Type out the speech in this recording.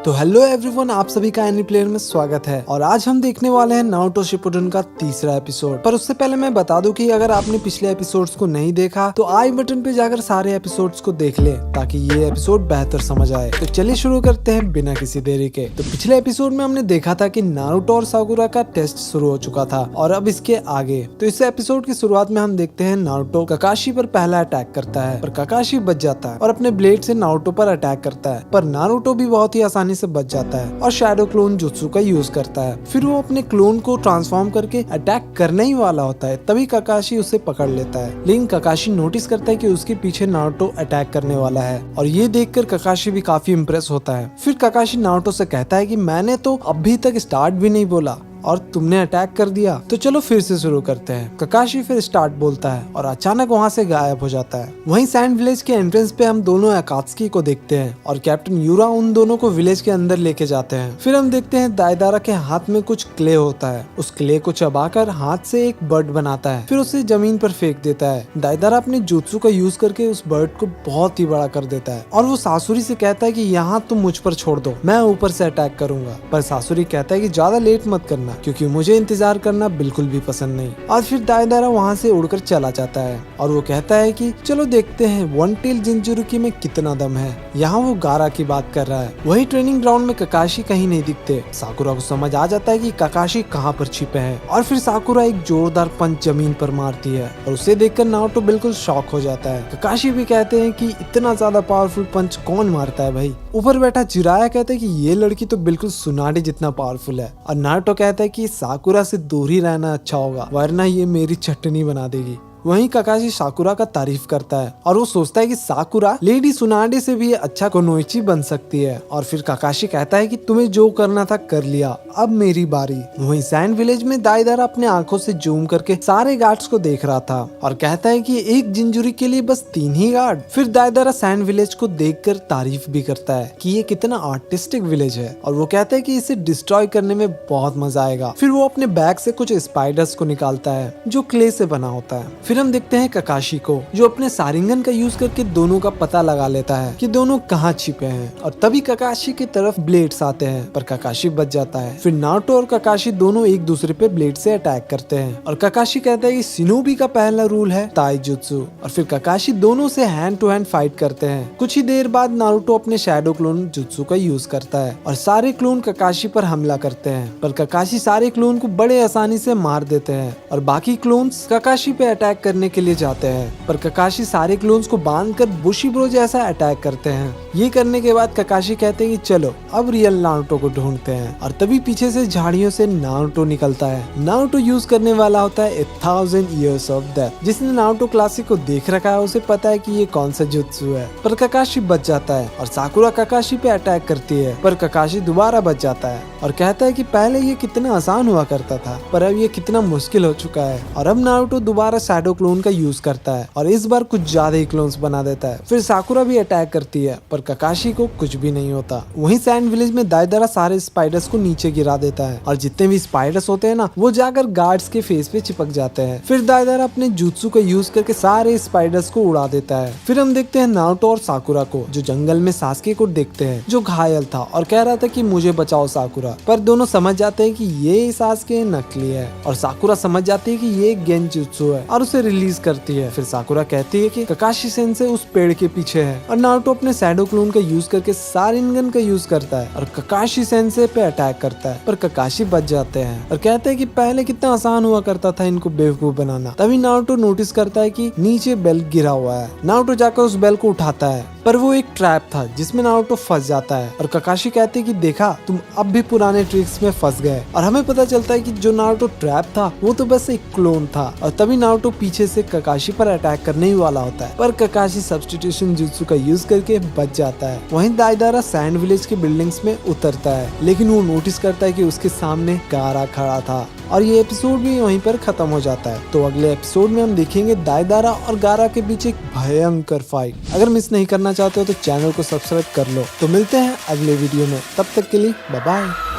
तो hello everyone, आप सभी का एनी प्लेयर में स्वागत है। और आज हम देखने वाले हैं नारुतो शिपुडन का तीसरा एपिसोड। पर उससे पहले मैं बता दूं कि अगर आपने पिछले एपिसोड्स को नहीं देखा तो आई बटन पे जाकर सारे एपिसोड्स को देख ले ताकि ये एपिसोड बेहतर समझ आए। तो चलिए शुरू करते हैं बिना किसी देरी के। तो पिछले एपिसोड में हमने देखा था कि नारुतो और साकुरा का टेस्ट शुरू हो चुका था और अब इसके आगे। तो इस एपिसोड की शुरुआत में हम देखते हैं नारुतो ककाशी पर पहला अटैक करता है, पर ककाशी बच जाता है और अपने ब्लेड से नारुतो पर अटैक करता है, पर नारुतो भी बहुत ही आसानी से बच जाता है और शैडो क्लोन जुत्सु का यूज करता है। फिर वो अपने क्लोन को ट्रांसफॉर्म करके अटैक करने ही वाला होता है, तभी ककाशी उसे पकड़ लेता है। लेकिन ककाशी नोटिस करता है कि उसके पीछे नारुतो अटैक करने वाला है और ये देखकर ककाशी भी काफी इम्प्रेस होता है। फिर ककाशी नारुतो से कहता है कि मैंने तो अभी तक स्टार्ट भी नहीं बोला और तुमने अटैक कर दिया, तो चलो फिर से शुरू करते हैं। ककाशी फिर स्टार्ट बोलता है और अचानक वहाँ से गायब हो जाता है। वहीं सैंड विलेज के एंट्रेंस पे हम दोनों अकात्सुकी को देखते हैं और कैप्टन यूरा उन दोनों को विलेज के अंदर लेके जाते हैं। फिर हम देखते हैं दाइदारा के हाथ में कुछ क्ले होता है, उस क्ले को चबाकर हाथ से एक बर्ड बनाता है, फिर उसे जमीन पर फेंक देता है। दाइदारा अपने जुत्सु का यूज करके उस बर्ड को बहुत ही बड़ा कर देता है और वो सासुरी से कहता है कि यहाँ तुम मुझ पर छोड़ दो, मैं ऊपर से अटैक करूंगा। पर सासुरी कहता है कि ज्यादा लेट मत करना क्योंकि मुझे इंतजार करना बिल्कुल भी पसंद नहीं। और फिर दाइदारा वहाँ से उड़कर चला जाता है और वो कहता है कि चलो देखते हैं वन टेल जिंजुरुकी में कितना दम है। यहाँ वो गारा की बात कर रहा है। वही ट्रेनिंग ग्राउंड में ककाशी कहीं नहीं दिखते। साकुरा को समझ आ जाता है कि ककाशी कहाँ पर छिपे हैं और फिर साकुरा एक जोरदार पंच जमीन पर मारती है और उसे देखकर नारुतो बिल्कुल शॉक हो जाता है। ककाशी भी कहते हैं कि इतना ज्यादा पावरफुल पंच कौन मारता है भाई। ऊपर बैठा जिराया कहता है कि ये लड़की तो बिल्कुल सुनाडी जितना पावरफुल है और नारुतो कहता है कि साकुरा से दूर ही रहना अच्छा होगा वरना ये मेरी चटनी बना देगी। वहीं ककाशी साकुरा का तारीफ करता है और वो सोचता है कि साकुरा लेडी सुनाडे से भी अच्छा कोनोइची बन सकती है। और फिर ककाशी कहता है कि तुम्हें जो करना था कर लिया, अब मेरी बारी। वहीं सैंड विलेज में दाइदारा अपने आंखों से जूम करके सारे गार्ड्स को देख रहा था और कहता है कि एक जिंजुरी के लिए बस 3 ही गार्ड। फिर दाइदारा सैंड विलेज को देखकर तारीफ भी करता है कि ये कितना आर्टिस्टिक विलेज है और वो कहता है कि इसे डिस्ट्रॉय करने में बहुत मजा आएगा। फिर वो अपने बैग से कुछ स्पाइडर्स को निकालता है जो क्ले से बना होता है। फिर हम देखते हैं ककाशी को जो अपने सारिंगन का यूज करके दोनों का पता लगा लेता है कि दोनों कहाँ छिपे हैं और तभी ककाशी की तरफ ब्लेड्स आते हैं, पर ककाशी बच जाता है। फिर नारुतो और ककाशी दोनों एक दूसरे पे ब्लेड से अटैक करते हैं और ककाशी कहता है कि शिनोबी का पहला रूल है ताइजुत्सु और फिर ककाशी दोनों से हैंड टू हैंड फाइट करते हैं। कुछ ही देर बाद नारुतो अपने शैडो क्लोन जुत्सु का यूज करता है और सारे क्लोन ककाशी पर हमला करते हैं, पर ककाशी सारे क्लोन को बड़े आसानी से मार देते हैं और बाकी क्लोन्स ककाशी पे अटैक करने के लिए जाते हैं, पर ककाशी सारे क्लोन्स को बांधकर बुशिब्रो जैसा अटैक करते हैं। ये करने के बाद ककाशी कहते हैं कि चलो अब रियल नारुतो को ढूंढते हैं और तभी पीछे से झाड़ियों से नारुतो निकलता है। नारुतो यूज करने वाला होता है 1000 Years of Death। जिसने नारुतो क्लासिक को देख रखा है उसे पता है कि ये कौन सा जुत्सु है। पर ककाशी बच जाता है और साकुरा ककाशी पे अटैक करती है, पर ककाशी दोबारा बच जाता है और कहता है कि पहले ये कितना आसान हुआ करता था पर अब ये कितना मुश्किल हो चुका है। और अब नारुतो दोबारा शैडो क्लोन का यूज करता है और इस बार कुछ ज्यादा ही क्लोन्स बना देता है। फिर साकुरा भी अटैक करती है पर ककाशी को कुछ भी नहीं होता। वहीं सैंड विलेज में दाइदारा सारे स्पाइडर्स को नीचे गिरा देता है और जितने भी स्पाइडर्स होते हैं ना वो जाकर गार्ड्स के फेस पे चिपक जाते हैं। फिर दाइदारा अपने जुत्सु का यूज करके सारे स्पाइडर्स को उड़ा देता है। फिर हम देखते हैं नारुतो और साकुरा को जो जंगल में सास्के को देखते हैं जो घायल था और कह रहा था कि मुझे बचाओ साकुरा, पर दोनों समझ जाते हैं कि ये सास्के नकली है और साकुरा समझ जाती है कि ये गेंजुत्सु है और उसे रिलीज करती है। फिर साकुरा कहती है कि ककाशी सेंसे उस पेड़ के पीछे है और नारुतो अपने शैडो क्लोन का यूज करके सारिंगन का यूज करता है और ककाशी सेंसे पे अटैक करता है, पर ककाशी बच जाते हैं और कहते हैं कि पहले कितना आसान हुआ करता था इनको बेवकूफ बनाना। तभी नारुतो नोटिस करता है कि नीचे बेल गिरा हुआ है। नारुतो जाकर उस बेल को उठाता है पर वो एक ट्रैप था जिसमें नारुतो फंस जाता है और ककाशी कहते हैं कि देखा तुम अब भी पुराने ट्रिक्स में फंस गए। और हमें पता चलता है कि जो नारुतो ट्रैप था वो तो बस एक क्लोन था और तभी नारुतो पीछे से ककाशी पर अटैक करने ही वाला होता है, पर ककाशी सब्स्टिट्यूशन जुत्सु का यूज करके बच जाता है। वहीं दाइदारा सैंड विलेज के बिल्डिंग्स में उतरता है लेकिन वो नोटिस करता है कि उसके सामने गारा खड़ा था और ये एपिसोड भी वहीं पर खत्म हो जाता है। तो अगले एपिसोड में हम देखेंगे दाइदारा और गारा के बीच एक भयंकर फाइट। अगर मिस नहीं करना चाहते हो तो चैनल को सब्सक्राइब कर लो। तो मिलते हैं अगले वीडियो में, तब तक के लिए बाय बाय।